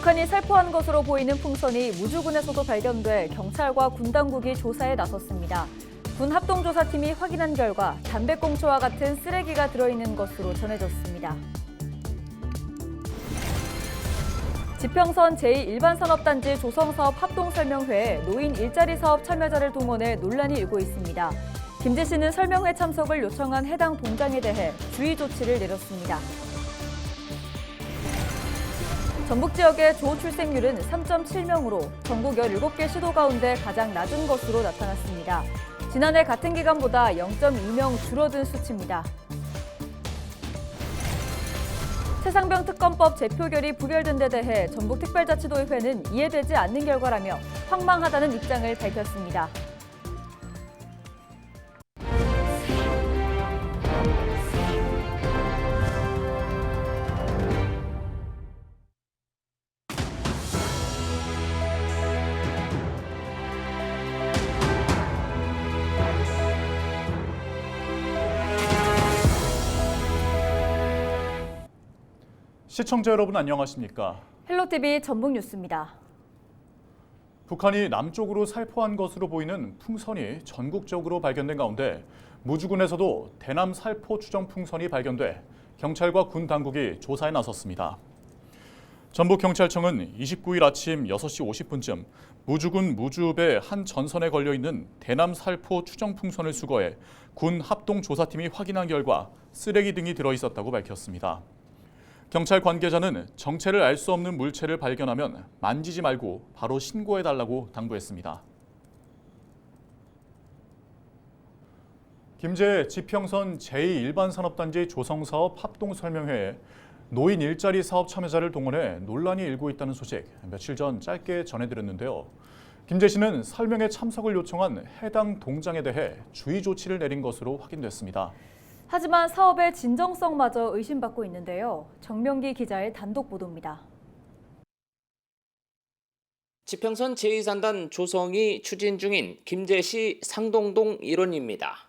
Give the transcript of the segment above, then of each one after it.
북한이 살포한 것으로 보이는 풍선이 무주군에서도 발견돼 경찰과 군 당국이 조사에 나섰습니다. 군 합동조사팀이 확인한 결과 담배꽁초와 같은 쓰레기가 들어있는 것으로 전해졌습니다. 지평선 제2일반산업단지 조성사업 합동설명회에 노인 일자리 사업 참여자를 동원해 논란이 일고 있습니다. 김재 씨는 설명회 참석을 요청한 해당 동장에 대해 주의 조치를 내렸습니다. 전북 지역의 조출생률은 3.7명으로 전국 17개 시도 가운데 가장 낮은 것으로 나타났습니다. 지난해 같은 기간보다 0.2명 줄어든 수치입니다. 최상병 특검법 재표결이 부결된 데 대해 전북특별자치도의회는 이해되지 않는 결과라며 황망하다는 입장을 밝혔습니다. 시청자 여러분 안녕하십니까? 헬로티비 전북뉴스입니다. 북한이 남쪽으로 살포한 것으로 보이는 풍선이 전국적으로 발견된 가운데 무주군에서도 대남 살포 추정 풍선이 발견돼 경찰과 군 당국이 조사에 나섰습니다. 전북경찰청은 29일 아침 6시 50분쯤 무주군 무주읍의 한 전선에 걸려있는 대남 살포 추정 풍선을 수거해 군 합동조사팀이 확인한 결과 쓰레기 등이 들어있었다고 밝혔습니다. 경찰 관계자는 정체를 알 수 없는 물체를 발견하면 만지지 말고 바로 신고해달라고 당부했습니다. 김제 지평선 제2일반산업단지 조성사업 합동설명회에 노인 일자리 사업 참여자를 동원해 논란이 일고 있다는 소식 며칠 전 짧게 전해드렸는데요. 김제시는 설명회 참석을 요청한 해당 동장에 대해 주의 조치를 내린 것으로 확인됐습니다. 하지만 사업의 진정성마저 의심받고 있는데요. 정명기 기자의 단독 보도입니다. 지평선 제2산단 조성이 추진 중인 김제시 상동동 일원입니다.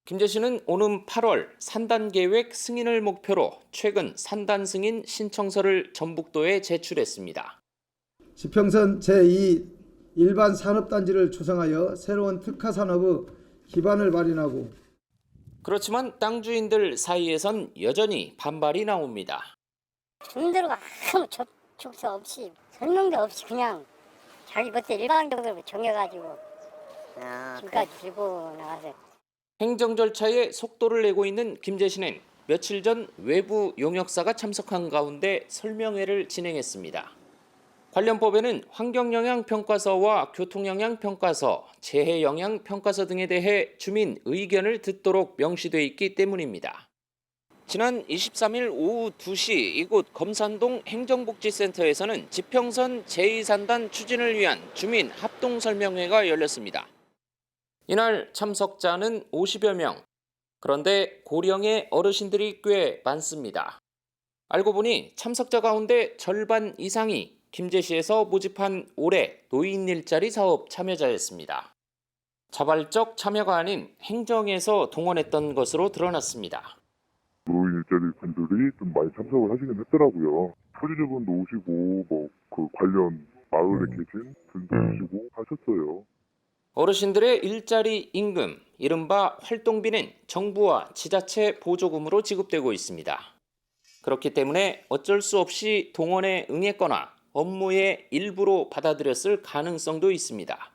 김제시는 오는 8월 산단 계획 승인을 목표로 최근 산단 승인 신청서를 전북도에 제출했습니다. 지평선 제2 일반 산업단지를 조성하여 새로운 특화산업의 기반을 마련하고 그렇지만 땅 주인들 사이에선 여전히 반발이 나옵니다. 주민들과 아무 접촉사 없이 설명도 없이 그냥 자기 멋대로 일방적으로 정해가지고 지금까지 들고 나가서 행정 절차에 속도를 내고 있는 김제시는 며칠 전 외부 용역사가 참석한 가운데 설명회를 진행했습니다. 관련 법에는 환경영향평가서와 교통영향평가서, 재해영향평가서 등에 대해 주민 의견을 듣도록 명시돼 있기 때문입니다. 지난 23일 오후 2시 이곳 검산동 행정복지센터에서는 지평선 제2산단 추진을 위한 주민 합동설명회가 열렸습니다. 이날 참석자는 50여 명. 그런데 고령의 어르신들이 꽤 많습니다. 알고 보니 참석자 가운데 절반 이상이 김제시에서 모집한 올해 노인 일자리 사업 참여자였습니다. 자발적 참여가 아닌 행정에서 동원했던 것으로 드러났습니다. 노인 일자리 분들이 좀 많이 참석을 하시긴 했더라고요. 표지주분도 오시고 그 관련 마을에 계신 분도 오시고 하셨어요. 어르신들의 일자리 임금, 이른바 활동비는 정부와 지자체 보조금으로 지급되고 있습니다. 그렇기 때문에 어쩔 수 없이 동원에 응했거나 업무의 일부로 받아들였을 가능성도 있습니다.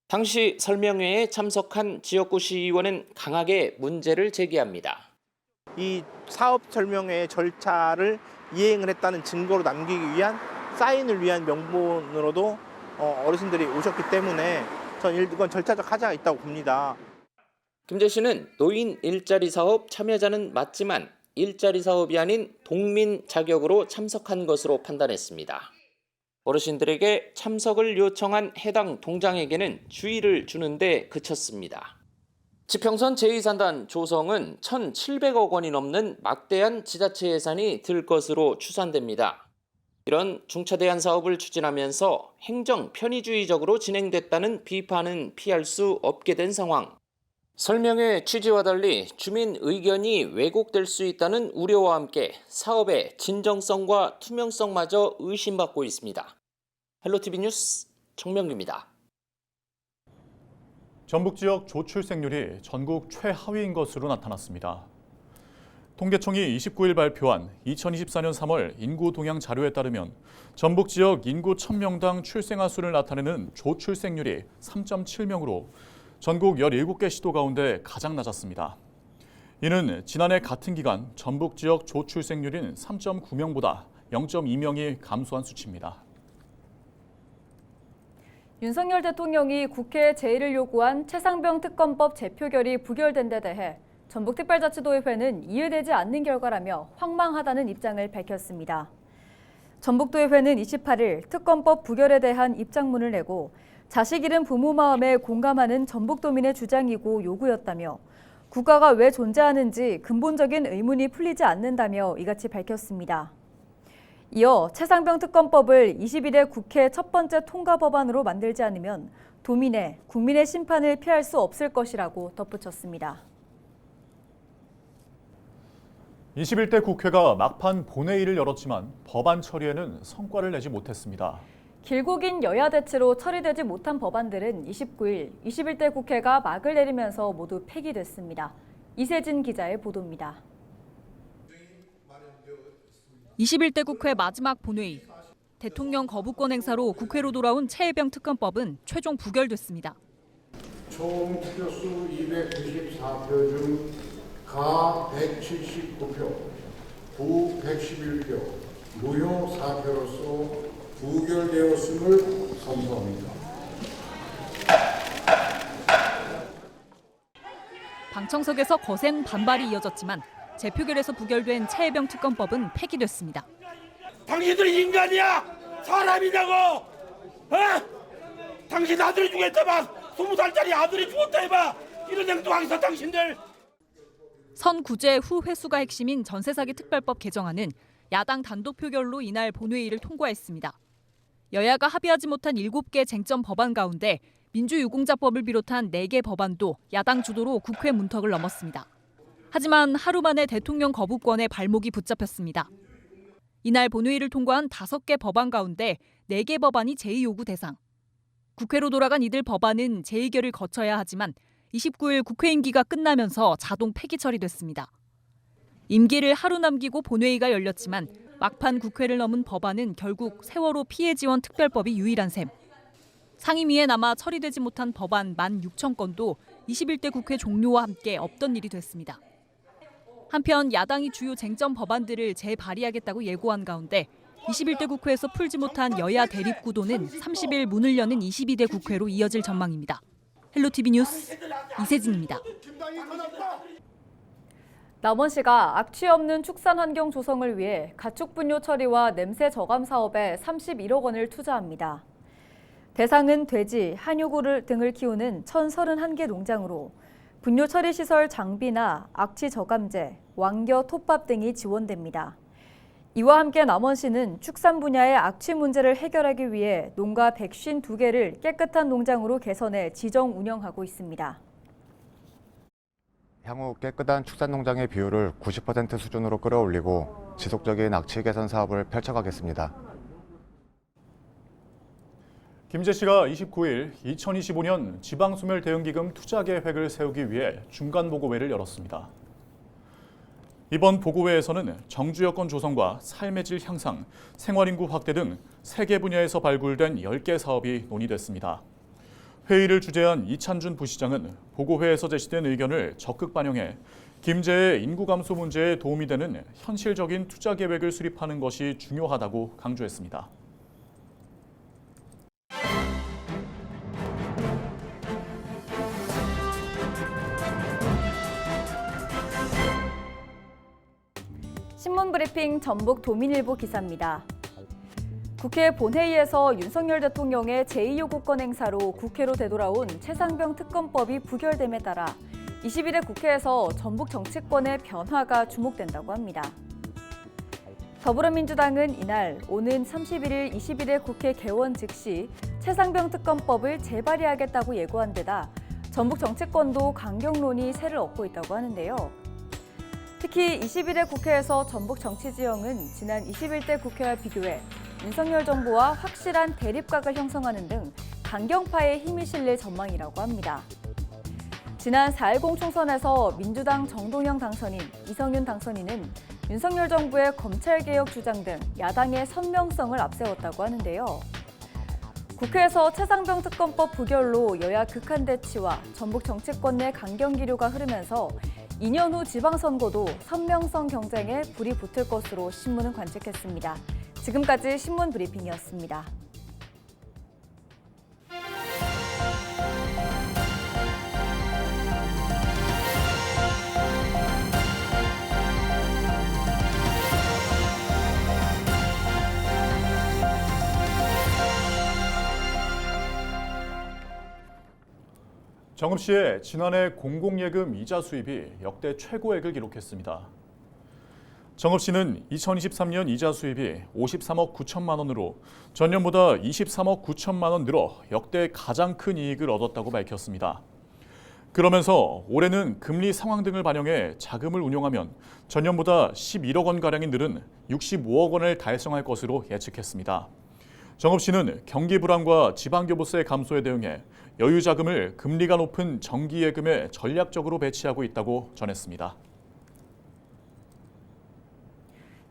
당시 설명회에 참석한 지역구 시의원은 강하게 문제를 제기합니다. 이 사업 설명회 절차를 이행을 했다는 증거로 남기기 위한 사인을 위한 명분으로도 어르신들이 오셨기 때문에 전 이건 절차적 하자가 있다고 봅니다. 김제시는 노인 일자리 사업 참여자는 맞지만 일자리 사업이 아닌 동민 자격으로 참석한 것으로 판단했습니다. 어르신들에게 참석을 요청한 해당 동장에게는 주의를 주는데 그쳤습니다. 지평선 제2산단 조성은 1,700억 원이 넘는 막대한 지자체 예산이 들 것으로 추산됩니다. 이런 중차대한 사업을 추진하면서 행정 편의주의적으로 진행됐다는 비판은 피할 수 없게 된 상황. 설명회 취지와 달리 주민 의견이 왜곡될 수 있다는 우려와 함께 사업의 진정성과 투명성마저 의심받고 있습니다. 헬로티비 뉴스 정명규입니다. 전북 지역 조출생률이 전국 최하위인 것으로 나타났습니다. 통계청이 29일 발표한 2024년 3월 인구 동향 자료에 따르면 전북 지역 인구 1000명당 출생아 수를 나타내는 조출생률이 3.7명으로 전국 17개 시도 가운데 가장 낮았습니다. 이는 지난해 같은 기간 전북 지역 조출생률인 3.9명보다 0.2명이 감소한 수치입니다. 윤석열 대통령이 국회에 제의를 요구한 최상병 특검법 재표결이 부결된 데 대해 전북특별자치도의회는 이해되지 않는 결과라며 황망하다는 입장을 밝혔습니다. 전북도의회는 28일 특검법 부결에 대한 입장문을 내고 자식 잃은 부모 마음에 공감하는 전북도민의 주장이고 요구였다며 국가가 왜 존재하는지 근본적인 의문이 풀리지 않는다며 이같이 밝혔습니다. 이어 최상병 특검법을 20일에 국회 첫 번째 통과 법안으로 만들지 않으면 도민의, 국민의 심판을 피할 수 없을 것이라고 덧붙였습니다. 21대 국회가 막판 본회의를 열었지만 법안 처리에는 성과를 내지 못했습니다. 길고 긴 여야 대치로 처리되지 못한 법안들은 29일 21대 국회가 막을 내리면서 모두 폐기됐습니다. 이세진 기자의 보도입니다. 21대 국회 마지막 본회의. 대통령 거부권 행사로 국회로 돌아온 최혜병 특검법은 최종 부결됐습니다. 총 투표수 294표 중 가 179표, 부 111표, 무효 4표로서 부결되었음을 선포합니다. 방청석에서 거센 반발이 이어졌지만 재표결에서 부결된 최혜병 특검법은 폐기됐습니다. 당신들이 인간이야? 사람이냐고? 당신 아들이 죽었다만 20살짜리 아들이 죽었다 해봐. 이런 행동하겠어 당신들. 선구제 후 회수가 핵심인 전세사기 특별법 개정안은 야당 단독 표결로 이날 본회의를 통과했습니다. 여야가 합의하지 못한 7개 쟁점 법안 가운데 민주유공자법을 비롯한 4개 법안도 야당 주도로 국회 문턱을 넘었습니다. 하지만 하루 만에 대통령 거부권에 발목이 붙잡혔습니다. 이날 본회의를 통과한 5개 법안 가운데 4개 법안이 제의 요구 대상. 국회로 돌아간 이들 법안은 재의결을 거쳐야 하지만 29일 국회 임기가 끝나면서 자동 폐기 처리됐습니다. 임기를 하루 남기고 본회의가 열렸지만 막판 국회를 넘은 법안은 결국 세월호 피해 지원 특별법이 유일한 셈. 상임위에 남아 처리되지 못한 법안 16,000건도 21대 국회 종료와 함께 없던 일이 됐습니다. 한편 야당이 주요 쟁점 법안들을 재발의하겠다고 예고한 가운데 21대 국회에서 풀지 못한 여야 대립 구도는 30일 문을 여는 22대 국회로 이어질 전망입니다. 헬로티비 뉴스 이세진입니다. 남원시가 악취 없는 축산 환경 조성을 위해 가축 분뇨 처리와 냄새 저감 사업에 31억 원을 투자합니다. 대상은 돼지, 한요구 등을 키우는 1,031개 농장으로 분뇨 처리 시설 장비나 악취 저감제, 왕겨, 톱밥 등이 지원됩니다. 이와 함께 남원시는 축산 분야의 악취 문제를 해결하기 위해 농가 152개를 깨끗한 농장으로 개선해 지정 운영하고 있습니다. 향후 깨끗한 축산농장의 비율을 90% 수준으로 끌어올리고 지속적인 악취 개선 사업을 펼쳐가겠습니다. 김제시가 29일 2025년 지방소멸대응기금 투자계획을 세우기 위해 중간보고회를 열었습니다. 이번 보고회에서는 정주 여건 조성과 삶의 질 향상, 생활인구 확대 등 3개 분야에서 발굴된 10개 사업이 논의됐습니다. 회의를 주재한 이찬준 부시장은 보고회에서 제시된 의견을 적극 반영해 김제의 인구 감소 문제에 도움이 되는 현실적인 투자 계획을 수립하는 것이 중요하다고 강조했습니다. 신문 브리핑 전북 도민일보 기사입니다. 국회 본회의에서 윤석열 대통령의 제2요구권 행사로 국회로 되돌아온 최상병 특검법이 부결됨에 따라 20일에 국회에서 전북 정치권의 변화가 주목된다고 합니다. 더불어민주당은 이날 오는 31일 20일에 국회 개원 즉시 최상병 특검법을 재발의하겠다고 예고한 데다 전북 정치권도 강경론이 세를 얻고 있다고 하는데요. 특히 21대 국회에서 전북 정치 지형은 지난 21대 국회와 비교해 윤석열 정부와 확실한 대립각을 형성하는 등 강경파의 힘이 실릴 전망이라고 합니다. 지난 4.10 총선에서 민주당 정동영 당선인, 이성윤 당선인은 윤석열 정부의 검찰개혁 주장 등 야당의 선명성을 앞세웠다고 하는데요. 국회에서 최상병 특검법 부결로 여야 극한 대치와 전북 정치권 내 강경 기류가 흐르면서 2년 후 지방선거도 선명성 경쟁에 불이 붙을 것으로 신문은 관측했습니다. 지금까지 신문 브리핑이었습니다. 정읍시의 지난해 공공예금 이자 수입이 역대 최고액을 기록했습니다. 정읍시는 2023년 이자 수입이 53억 9천만 원으로 전년보다 23억 9천만 원 늘어 역대 가장 큰 이익을 얻었다고 밝혔습니다. 그러면서 올해는 금리 상황 등을 반영해 자금을 운용하면 전년보다 11억 원가량이 늘은 65억 원을 달성할 것으로 예측했습니다. 정읍시는 경기 불안과 지방교부세 감소에 대응해 여유 자금을 금리가 높은 정기예금에 전략적으로 배치하고 있다고 전했습니다.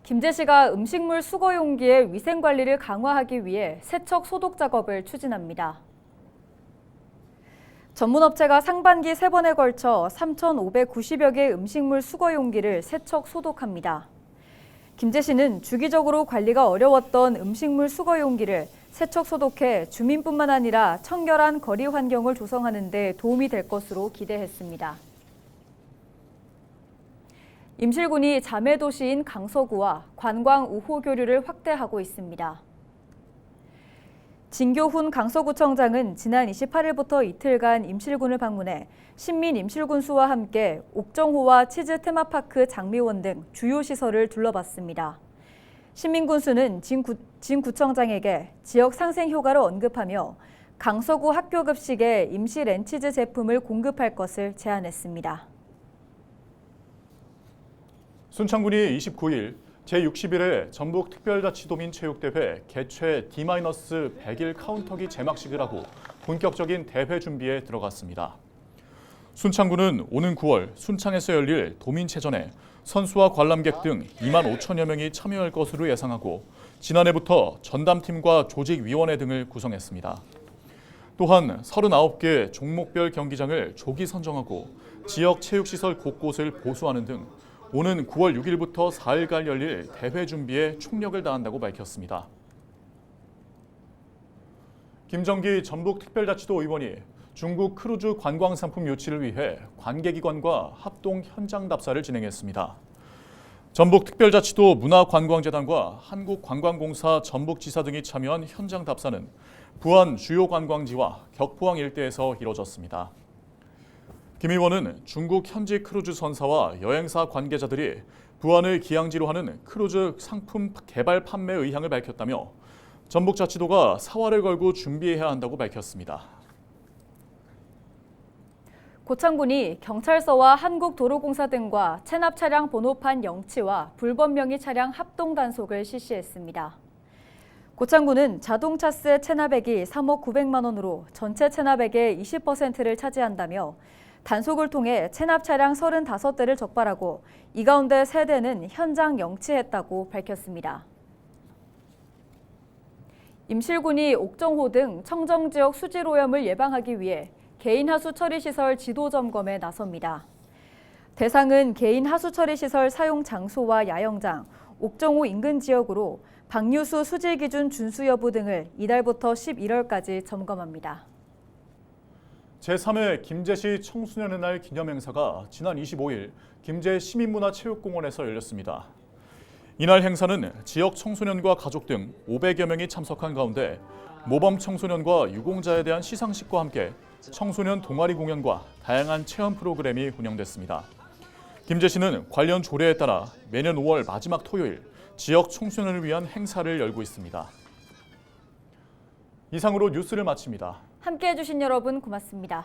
김제시가 음식물 수거 용기의 위생 관리를 강화하기 위해 세척 소독 작업을 추진합니다. 전문업체가 상반기 3번에 걸쳐 3,590여 개의 음식물 수거 용기를 세척 소독합니다. 김제시는 주기적으로 관리가 어려웠던 음식물 수거 용기를 세척 소독해 주민뿐만 아니라 청결한 거리 환경을 조성하는 데 도움이 될 것으로 기대했습니다. 임실군이 자매 도시인 강서구와 관광 우호 교류를 확대하고 있습니다. 진교훈 강서구청장은 지난 28일부터 이틀간 임실군을 방문해 신민 임실군수와 함께 옥정호와 치즈 테마파크 장미원 등 주요 시설을 둘러봤습니다. 신민군수는 진 구청장에게 지역 상생 효과를 언급하며 강서구 학교 급식에 임시 렌치즈 제품을 공급할 것을 제안했습니다. 순창군이 29일 제61회 전북특별자치도민체육대회 개최 D-100일 카운터기 개막식을 하고 본격적인 대회 준비에 들어갔습니다. 순창군은 오는 9월 순창에서 열릴 도민체전에 선수와 관람객 등 2만 5천여 명이 참여할 것으로 예상하고 지난해부터 전담팀과 조직위원회 등을 구성했습니다. 또한 39개 종목별 경기장을 조기 선정하고 지역 체육시설 곳곳을 보수하는 등 오는 9월 6일부터 4일간 열릴 대회 준비에 총력을 다한다고 밝혔습니다. 김정기 전북특별자치도 의원이 중국 크루즈 관광 상품 유치를 위해 관계기관과 합동 현장 답사를 진행했습니다. 전북특별자치도 문화관광재단과 한국관광공사 전북지사 등이 참여한 현장 답사는 부안 주요 관광지와 격포항 일대에서 이뤄졌습니다. 김 의원은 중국 현지 크루즈 선사와 여행사 관계자들이 부안을 기항지로 하는 크루즈 상품 개발 판매 의향을 밝혔다며 전북자치도가 사활을 걸고 준비해야 한다고 밝혔습니다. 고창군이 경찰서와 한국도로공사 등과 체납 차량 번호판 영치와 불법 명의 차량 합동 단속을 실시했습니다. 고창군은 자동차세 체납액이 3억 900만 원으로 전체 체납액의 20%를 차지한다며 단속을 통해 체납 차량 35대를 적발하고 이 가운데 3대는 현장 영치했다고 밝혔습니다. 임실군이 옥정호 등 청정지역 수질오염을 예방하기 위해 개인 하수 처리 시설 지도 점검에 나섭니다. 대상은 개인 하수 처리 시설 사용 장소와 야영장, 옥정호 인근 지역으로 방류수 수질 기준 준수 여부 등을 이달부터 11월까지 점검합니다. 제3회 김제시 청소년의 날 기념행사가 지난 25일 김제 시민문화체육공원에서 열렸습니다. 이날 행사는 지역 청소년과 가족 등 500여 명이 참석한 가운데 모범 청소년과 유공자에 대한 시상식과 함께 청소년 동아리 공연과 다양한 체험 프로그램이 운영됐습니다. 김제시는 관련 조례에 따라 매년 5월 마지막 토요일 지역 청소년을 위한 행사를 열고 있습니다. 이상으로 뉴스를 마칩니다. 함께해 주신 여러분 고맙습니다.